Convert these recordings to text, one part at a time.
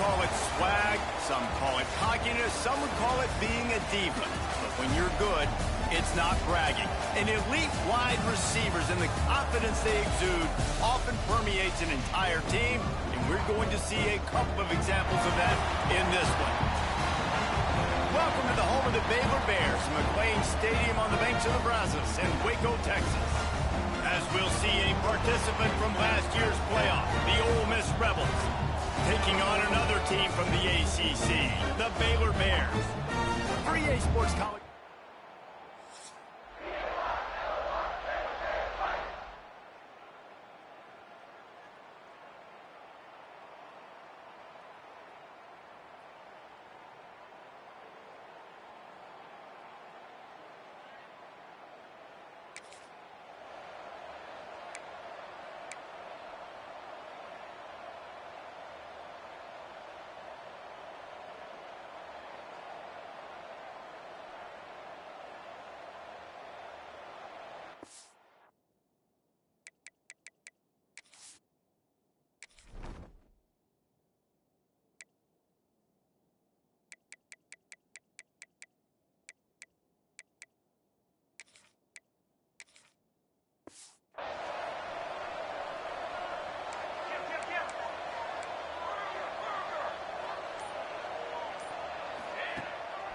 call it swag, some call it cockiness, some would call it being a diva. But when you're good, it's not bragging. And elite wide receivers and the confidence they exude often permeates an entire team, and we're going to see a couple of examples of that in this one. Welcome to the home of the Baylor Bears, McLean Stadium on the banks of the Brazos in Waco, Texas. As we'll see a participant from last year's playoff, the Ole Miss Rebels, taking on another team from the ACC, the Baylor Bears. 3A Sports College.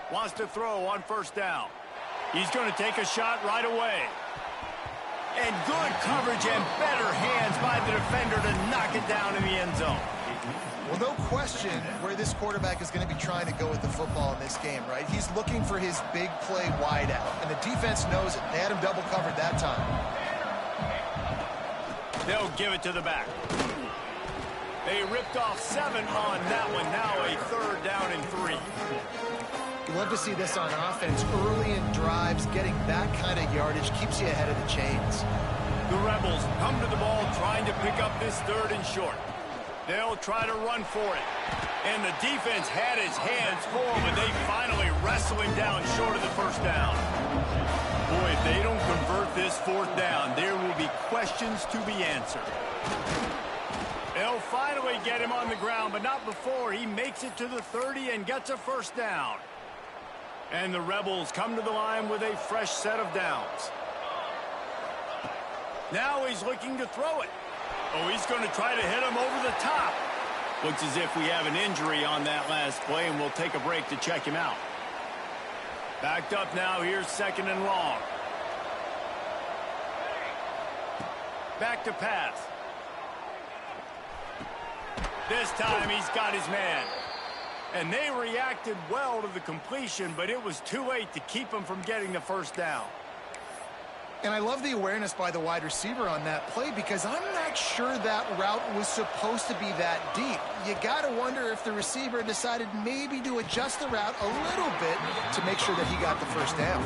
Wants to throw on first down. He's going to take a shot right away. And good coverage and better hands by the defender to knock it down in the end zone. Well, no question where this quarterback is going to be trying to go with the football in this game, right? He's looking for his big play wide out, and the defense knows it. They had him double covered that time. They'll give it to the back. They ripped off 7 on that one. Now a 3rd down and 3. You love to see this on offense. Early in drives, getting that kind of yardage keeps you ahead of the chains. The Rebels come to the ball trying to pick up this 3rd and short. They'll try to run for it. And the defense had his hands full, but they finally wrestle him down short of the 1st down. Boy, if they don't convert this 4th down, there will be questions to be answered. They'll finally get him on the ground, but not before he makes it to the 30 and gets a 1st down. And the Rebels come to the line with a fresh set of downs. Now he's looking to throw it. Oh, he's going to try to hit him over the top. Looks as if we have an injury on that last play, and we'll take a break to check him out. Backed up now, here's 2nd and long. Back to pass. This time he's got his man. And they reacted well to the completion, but it was too late to keep him from getting the 1st down. And I love the awareness by the wide receiver on that play because I'm not sure that route was supposed to be that deep. You got to wonder if the receiver decided maybe to adjust the route a little bit to make sure that he got the 1st down.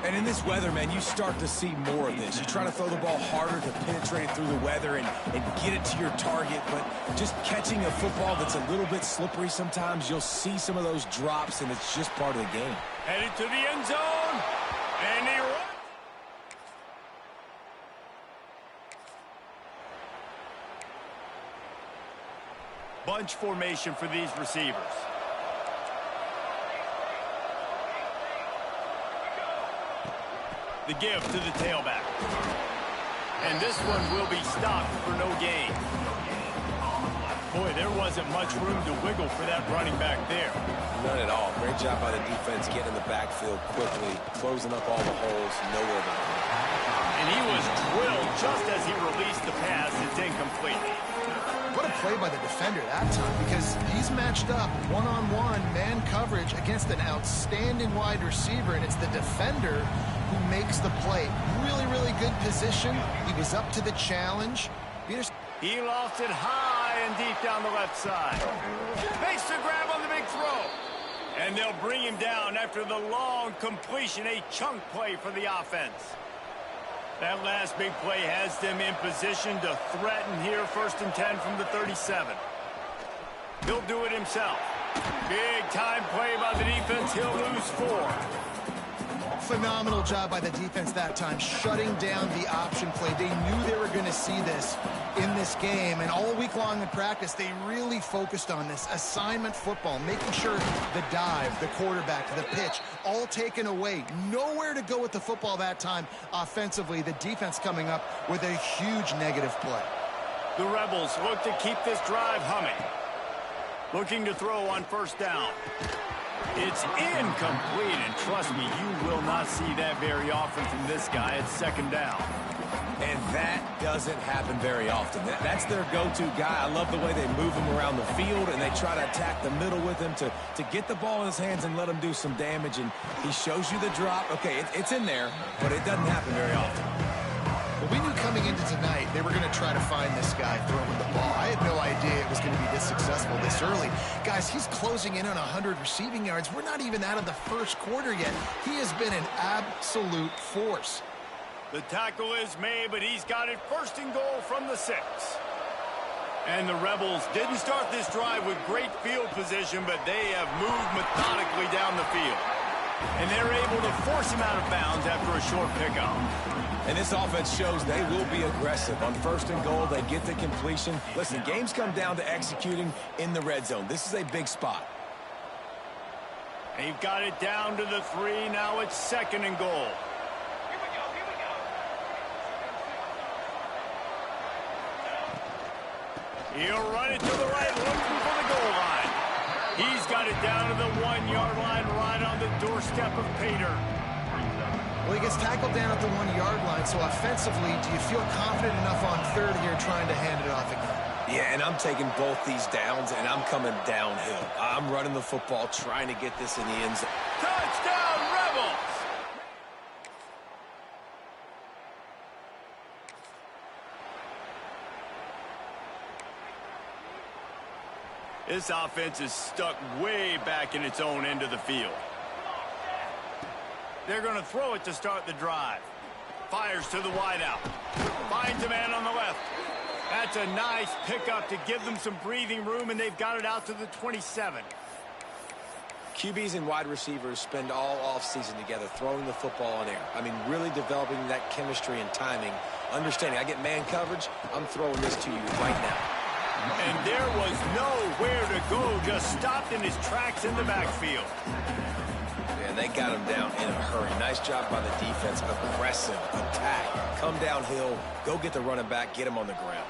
And in this weather, man, you start to see more of this. You try to throw the ball harder to penetrate through the weather and get it to your target, but just catching a football that's a little bit slippery sometimes, you'll see some of those drops, and it's just part of the game. Headed to the end zone, and he runs. Bunch formation for these receivers. The give to the tailback. And this one will be stopped for no gain. Boy, there wasn't much room to wiggle for that running back there. None at all. Great job by the defense getting in the backfield quickly, closing up all the holes, nowhere to go. And he was drilled just as he released the pass. It's incomplete. What a play by the defender that time, because he's matched up one-on-one man coverage against an outstanding wide receiver, and it's the defender who makes the play. Really, really good position. He was up to the challenge. He lost it high and deep down the left side. Makes the grab on the big throw. And they'll bring him down after the long completion, a chunk play for the offense. That last big play has them in position to threaten here, 1st and 10 from the 37. He'll do it himself. Big time play by the defense. He'll lose 4. Phenomenal job by the defense that time, shutting down the option play. They knew they were going to see this in this game, and all week long in practice, they really focused on this assignment football, making sure the dive, the quarterback, the pitch, all taken away. Nowhere to go with the football that time offensively. The defense coming up with a huge negative play. The Rebels look to keep this drive humming. Looking to throw on first down. It's incomplete, and trust me, you will not see that very often from this guy at second down. And that doesn't happen very often. That's their go-to guy. I love the way they move him around the field, and they try to attack the middle with him to get the ball in his hands and let him do some damage. And he shows you the drop. Okay, it's in there, but it doesn't happen very often. Well, we knew coming into tonight they were going to try to find this guy throwing the ball. I had no idea it was going to be this successful this early. Guys, he's closing in on 100 receiving yards. We're not even out of the first quarter yet. He has been an absolute force. The tackle is made, but he's got it first and goal from the 6. And the Rebels didn't start this drive with great field position, but they have moved methodically down the field. And they're able to force him out of bounds after a short pickup. And this offense shows they will be aggressive. On first and goal, they get the completion. Listen, games come down to executing in the red zone. This is a big spot. They've got it down to the 3. Now it's second and goal. He'll run it to the right, looking for the goal line. He's got it down to the 1-yard line, right on the doorstep of Pater. Well, he gets tackled down at the 1-yard line, so offensively, do you feel confident enough on third here trying to hand it off again? Yeah, and I'm taking both these downs, and I'm coming downhill. I'm running the football, trying to get this in the end zone. Touchdown, Rebels! This offense is stuck way back in its own end of the field. They're going to throw it to start the drive. Fires to the wideout. Finds a man on the left. That's a nice pickup to give them some breathing room, and they've got it out to the 27. QBs and wide receivers spend all offseason together throwing the football in air. I mean, really developing that chemistry and timing. Understanding, I get man coverage, I'm throwing this to you right now. And there was nowhere to go, just stopped in his tracks in the backfield. And they got him down in a hurry. Nice job by the defense. Aggressive attack. Come downhill. Go get the running back. Get him on the ground.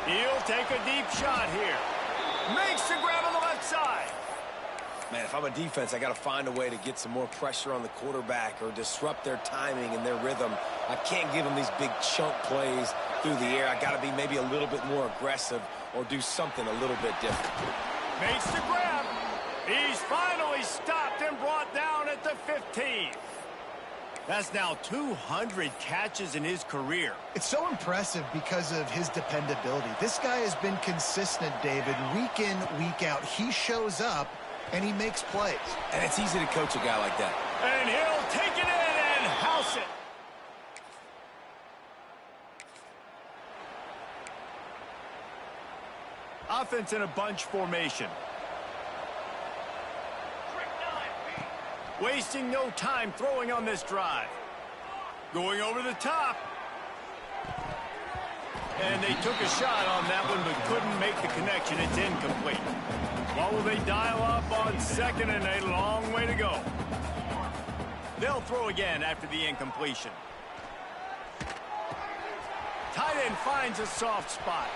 He'll take a deep shot here. Makes the grab on the left side. Man, if I'm a defense, I got to find a way to get some more pressure on the quarterback or disrupt their timing and their rhythm. I can't give them these big chunk plays through the air. I got to be maybe a little bit more aggressive or do something a little bit different. Makes the grab. He's finally stopped and brought down at the 15. That's now 200 catches in his career. It's so impressive because of his dependability. This guy has been consistent, David, week in, week out. He shows up, and he makes plays. And it's easy to coach a guy like that. And he'll take it in and house it. Offense in a bunch formation. Wasting no time throwing on this drive. Going over the top. And they took a shot on that one, but couldn't make the connection. It's incomplete. What will they dial up on second and a long way to go? They'll throw again after the incompletion. Tight end finds a soft spot.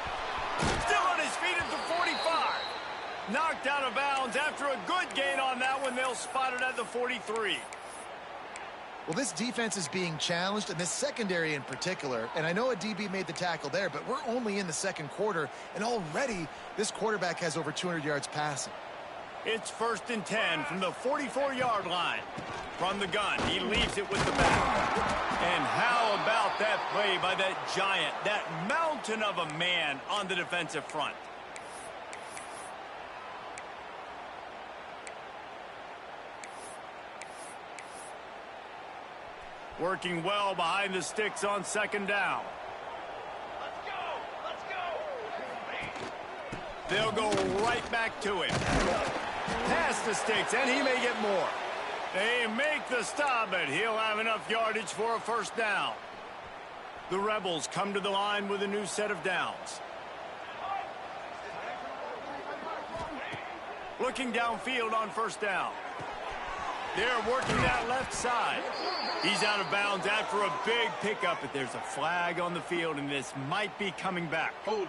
Still on his feet at the 45. Knocked out of bounds after a good gain on that one. They'll spot it at the 43. Well, this defense is being challenged, and this secondary in particular. And I know a DB made the tackle there, but we're only in the second quarter, and already this quarterback has over 200 yards passing. It's 1st and 10 from the 44-yard line. From the gun, he leaves it with the back. And how about that play by that giant, that mountain of a man on the defensive front? Working well behind the sticks on second down. Let's go. They'll go right back to him. Past the sticks, and he may get more. They make the stop, but he'll have enough yardage for a first down. The Rebels come to the line with a new set of downs. Looking downfield on first down. They're working that left side. He's out of bounds after a big pickup, but there's a flag on the field, and this might be coming back. Hold it.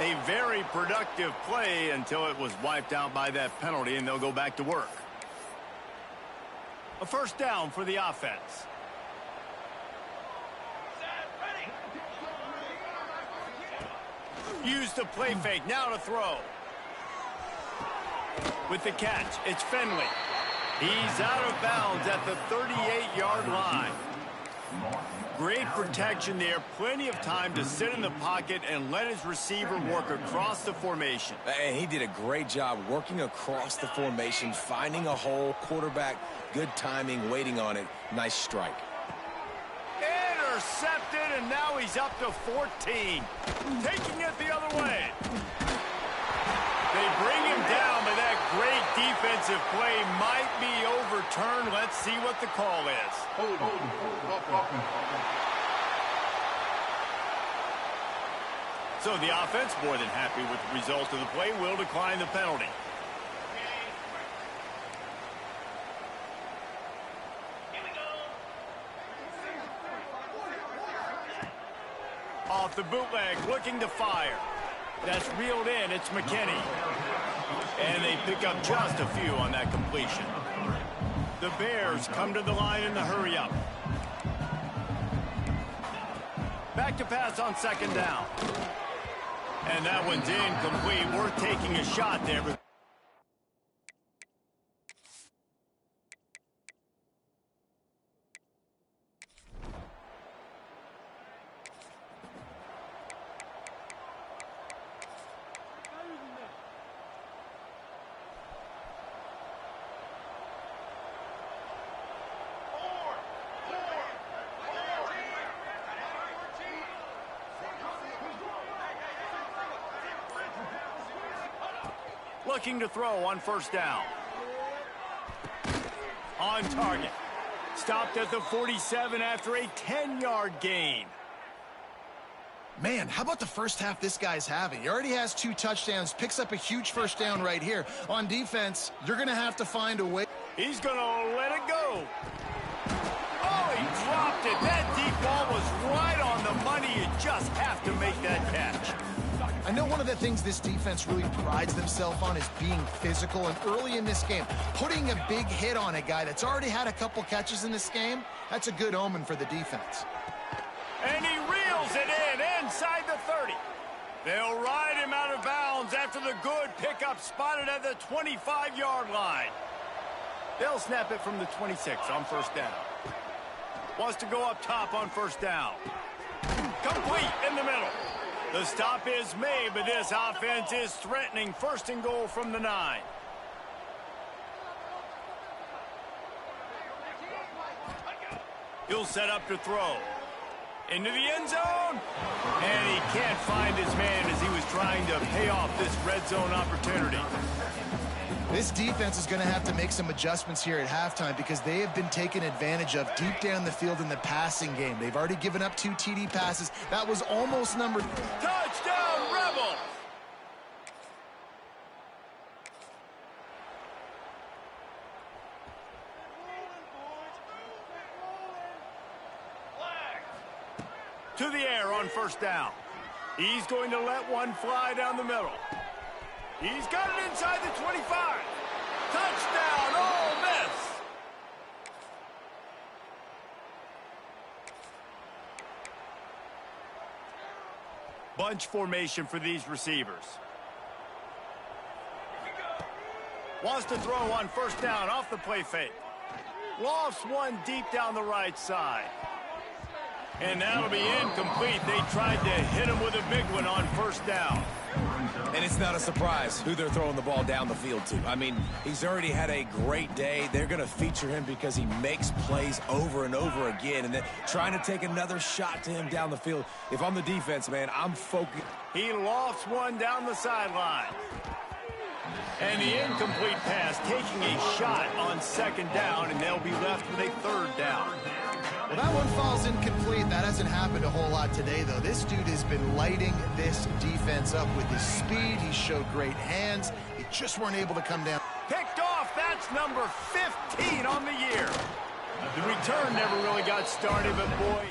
A very productive play until it was wiped out by that penalty, and they'll go back to work. A first down for the offense. Use the play fake, now to throw. With the catch, it's Finley. He's out of bounds at the 38-yard line. Great protection there, plenty of time to sit in the pocket and let his receiver work across the formation. And he did a great job working across the formation, finding a hole, quarterback, good timing, waiting on it. Nice strike. Intercepted, and now he's up to 14. Taking it the other way. They bring him down, but that great defensive play might be overturned. Let's see what the call is. So the offense, more than happy with the result of the play, will decline the penalty. Off the bootleg, looking to fire. That's reeled in, it's McKinney. And they pick up just a few on that completion. The Bears come to the line in the hurry-up. Back to pass on second down. And that one's incomplete. Worth taking a shot there. Looking to throw on first down. On target. Stopped at the 47 after a 10-yard gain. Man, how about the first half this guy's having? He already has 2 touchdowns, picks up a huge first down right here. On defense, you're going to have to find a way. He's going to let it go. Oh, he dropped it. That deep ball was right on the money. You just have to make that catch. I know one of the things this defense really prides themselves on is being physical, and early in this game, putting a big hit on a guy that's already had a couple catches in this game, that's a good omen for the defense. And he reels it in inside the 30. They'll ride him out of bounds after the good pickup spotted at the 25-yard line. They'll snap it from the 26 on first down. Wants to go up top on first down. Complete in the middle. The stop is made, but this offense is threatening first and goal from the 9. He'll set up to throw. Into the end zone. And he can't find his man as he was trying to pay off this red zone opportunity. This defense is going to have to make some adjustments here at halftime because they have been taken advantage of deep down the field in the passing game. They've already given up 2 TD passes. That was almost numbered. Touchdown, Rebels! To the air on first down. He's going to let one fly down the middle. He's got it inside the 25. Touchdown, Ole Miss! Bunch formation for these receivers. Wants to throw on first down off the play fake. Lofts one deep down the right side. And that'll be incomplete. They tried to hit him with a big one on first down. And it's not a surprise who they're throwing the ball down the field to. I mean, he's already had a great day. They're going to feature him because he makes plays over and over again. And then trying to take another shot to him down the field. If I'm the defense, man, I'm focused. He lofts one down the sideline. And the incomplete pass taking a shot on second down, and they'll be left with a third down. Well, that one falls incomplete. That hasn't happened a whole lot today, though. This dude has been lighting this defense up with his speed. He showed great hands. He just weren't able to come down. Picked off. That's number 15 on the year. The return never really got started, but boy...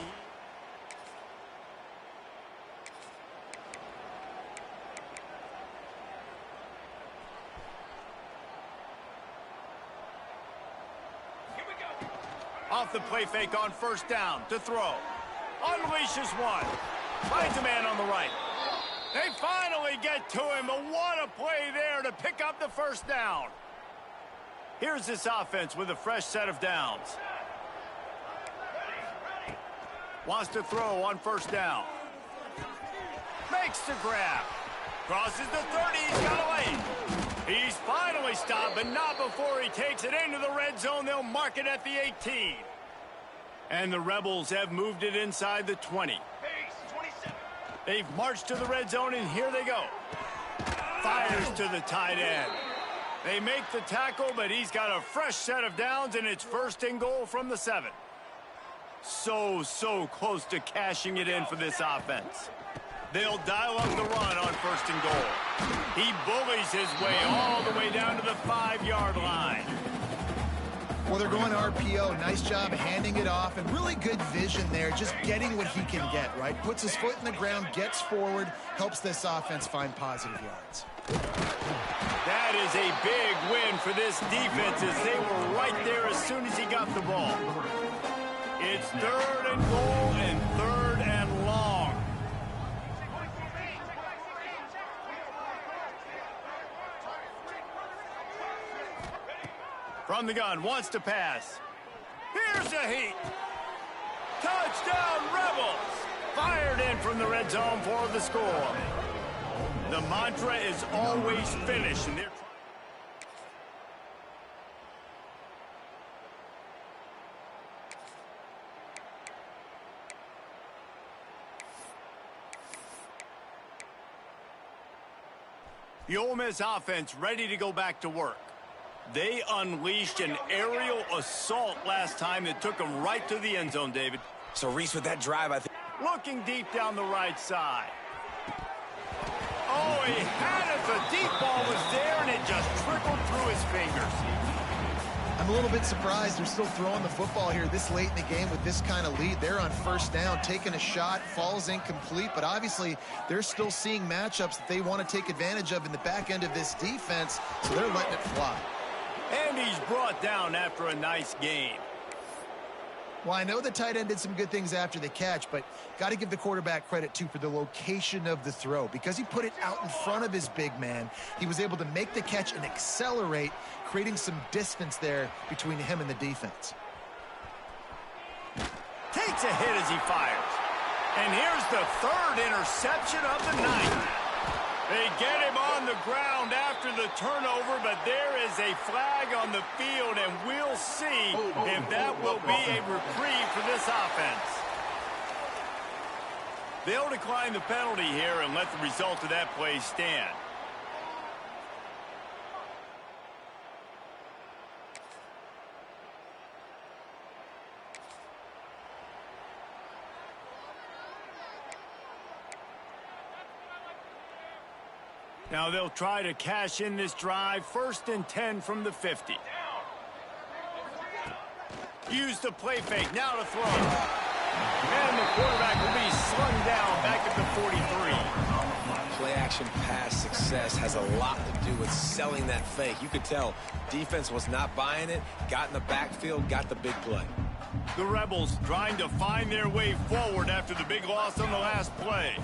Off the play fake on first down to throw. Unleashes one. Finds a man on the right. They finally get to him, but what a play there to pick up the first down. Here's this offense with a fresh set of downs. Wants to throw on first down. Makes the grab. Crosses the 30. He's got away. He's finally stopped, but not before he takes it into the red zone. They'll mark it at the 18. And the Rebels have moved it inside the 20. They've marched to the red zone, and here they go. Fires to the tight end. They make the tackle, but he's got a fresh set of downs, and it's first and goal from the 7. So close to cashing it in for this offense. They'll dial up the run on first and goal. He bullies his way all the way down to the 5-yard line. Well, they're going RPO. Nice job handing it off, and really good vision there, just getting what he can get, right? Puts his foot in the ground, gets forward, helps this offense find positive yards. That is a big win for this defense as they were right there as soon as he got the ball. It's third and goal and third and long. From the gun, wants to pass. Here's a heat. Touchdown, Rebels! Fired in from the red zone for the score. The mantra is always finish, and they're... The Ole Miss offense ready to go back to work. They unleashed an aerial assault last time that took them right to the end zone, David. So, Reese, with that drive, I think... Looking deep down the right side. Oh, he had it. The deep ball was there, and it just trickled through his fingers. I'm a little bit surprised they're still throwing the football here this late in the game with this kind of lead. They're on first down, taking a shot, falls incomplete, but obviously they're still seeing matchups that they want to take advantage of in the back end of this defense, so they're letting it fly. And he's brought down after a nice gain. Well, I know the tight end did some good things after the catch, but got to give the quarterback credit, too, for the location of the throw. Because he put it out in front of his big man, he was able to make the catch and accelerate, creating some distance there between him and the defense. Takes a hit as he fires. And here's the third interception of the night. They get him on the ground after the turnover, but there is a flag on the field, and we'll see if that will be a reprieve for this offense. They'll decline the penalty here and let the result of that play stand. Now they'll try to cash in this drive. First and 10 from the 50. Use the play fake. Now to throw. And the quarterback will be slung down back at the 43. Play action pass success has a lot to do with selling that fake. You could tell defense was not buying it, got in the backfield, got the big play. The Rebels trying to find their way forward after the big loss on the last play.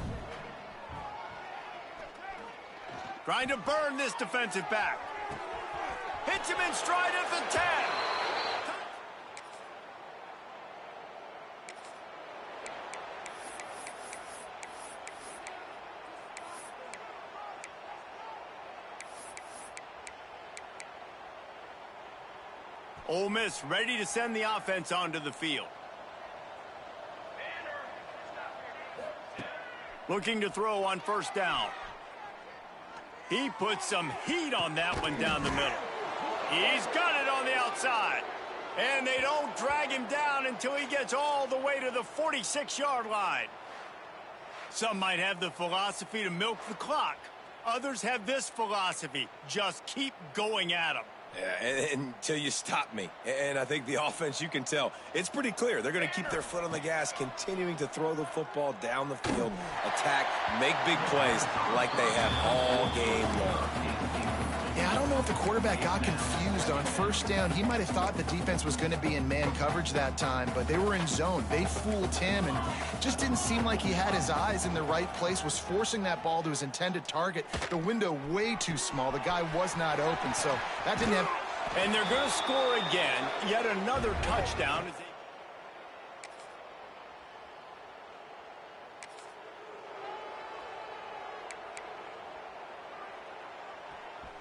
Trying to burn this defensive back. Hits him in stride at the 10. Ole Miss ready to send the offense onto the field. Looking to throw on first down. He put some heat on that one down the middle. He's got it on the outside. And they don't drag him down until he gets all the way to the 46-yard line. Some might have the philosophy to milk the clock. Others have this philosophy: just keep going at him. Yeah, until you stop me. And I think the offense, you can tell, it's pretty clear. They're going to keep their foot on the gas, continuing to throw the football down the field, attack, make big plays like they have all game long. Yeah, I don't know if the quarterback got confused on first down. He might have thought the defense was going to be in man coverage that time, but they were in zone. They fooled him, and just didn't seem like he had his eyes in the right place, was forcing that ball to his intended target. The window way too small. The guy was not open, so that didn't have... And they're going to score again. Yet another touchdown.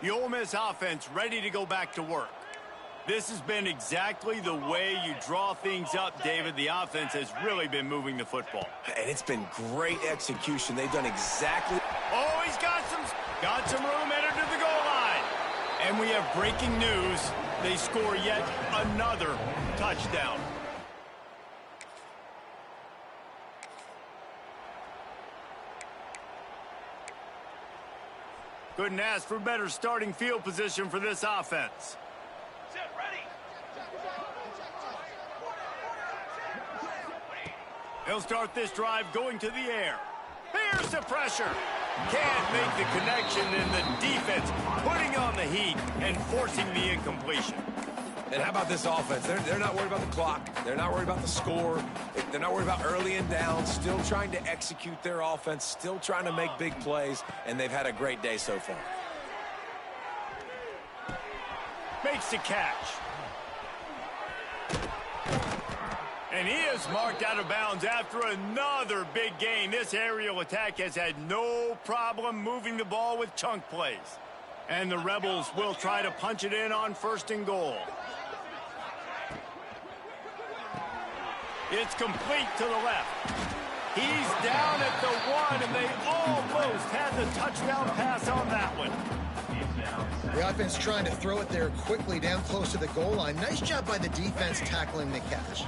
The Ole Miss offense ready to go back to work. This has been exactly the way you draw things up, David. The offense has really been moving the football. And it's been great execution. They've done exactly... Oh, he's got some room headed to the goal line. And we have breaking news. They score yet another touchdown. Couldn't ask for better starting field position for this offense. Set ready. They'll start this drive going to the air. Here's the pressure. Can't make the connection, and the defense putting on the heat and forcing the incompletion. And how about this offense? They're not worried about the clock. They're not worried about the score. They're not worried about early and down. Still trying to execute their offense. Still trying to make big plays. And they've had a great day so far. Makes the catch. And he is marked out of bounds after another big gain. This aerial attack has had no problem moving the ball with chunk plays. And the Rebels will try to punch it in on 1st and goal. It's complete to the left. He's down at the 1, and they almost had the touchdown pass on that one. The offense trying to throw it there quickly down close to the goal line. Nice job by the defense tackling the catch.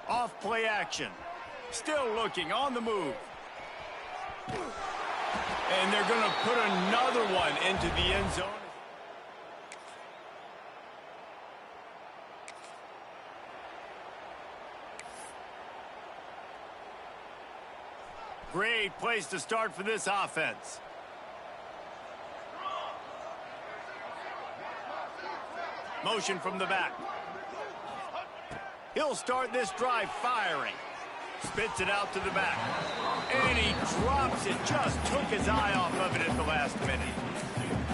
Off play action. Still looking on the move. And they're going to put another one into the end zone. Great place to start for this offense. Motion from the back. He'll start this drive firing. Spits it out to the back. And he drops it. Just took his eye off of it at the last minute.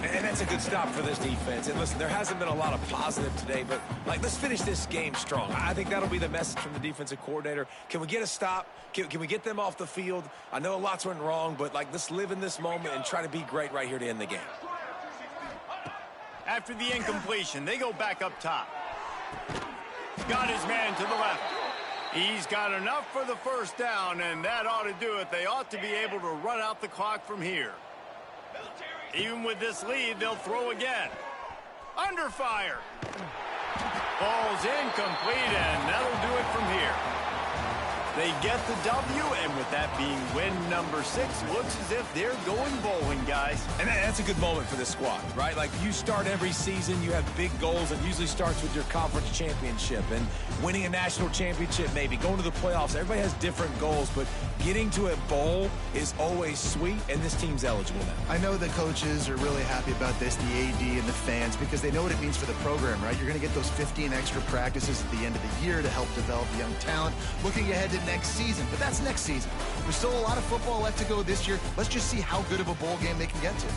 And that's a good stop for this defense. And listen, there hasn't been a lot of positive today, but let's finish this game strong. I think that'll be the message from the defensive coordinator. Can we get a stop? Can we get them off the field? I know lots went wrong, but let's live in this moment and try to be great right here to end the game. After the incompletion, they go back up top. Got his man to the left. He's got enough for the first down, and that ought to do it. They ought to be able to run out the clock from here. Even with this lead, they'll throw again. Under fire. Ball's incomplete, and that'll do it from here. They get the W, and with that being win number 6, looks as if they're going bowling, guys. And that's a good moment for this squad, right? You start every season, you have big goals, and usually starts with your conference championship and winning a national championship, maybe going to the playoffs. Everybody has different goals, but getting to a bowl is always sweet, and this team's eligible now. I know the coaches are really happy about this, the AD and the fans, because they know what it means for the program, right? You're going to get those 15 extra practices at the end of the year to help develop young talent. Looking ahead to next season, but that's next season. There's still a lot of football left to go this year. Let's just see how good of a bowl game they can get to.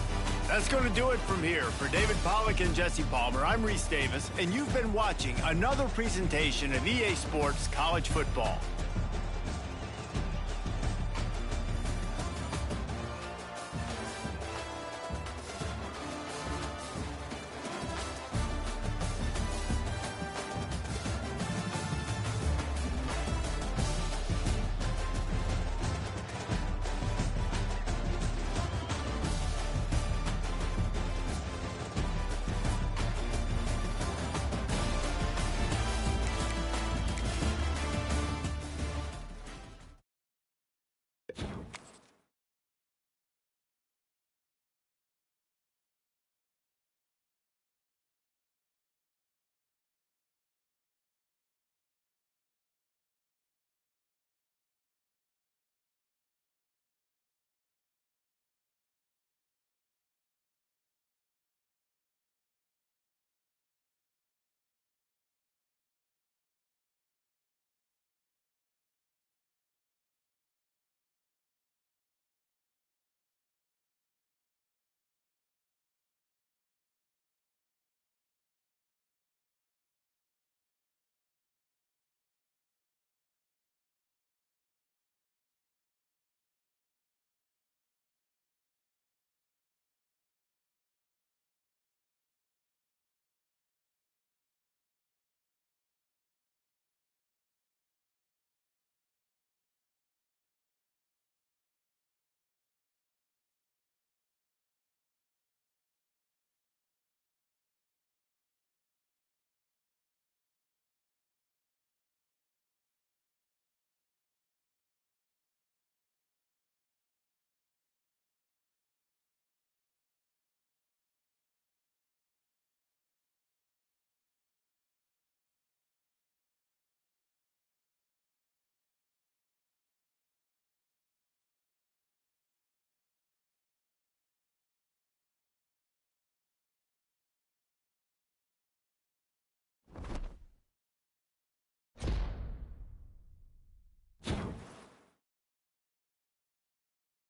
That's going to do it from here. For David Pollack and Jesse Palmer, I'm Reese Davis, and you've been watching another presentation of EA Sports College Football.